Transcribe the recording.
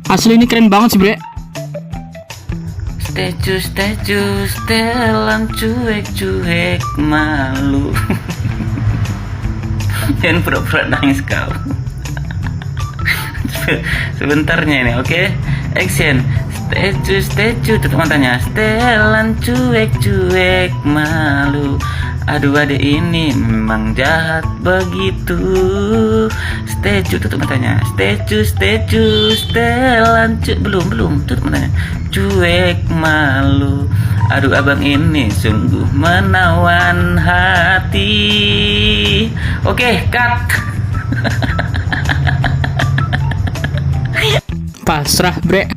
Asli ini keren banget sih bre. Statue setelan cuek malu. Jangan pura-pura nangis kau. Sebentarnya ini, oke? Action. Statue tutup matanya. Setelan cuek malu. Aduh adek ini memang jahat begitu. Statue tutup matanya. Statue setelan belum tutup matanya. Cuek malu. Aduh abang ini sungguh menawan hati. Oke, cut. Pasrah bre.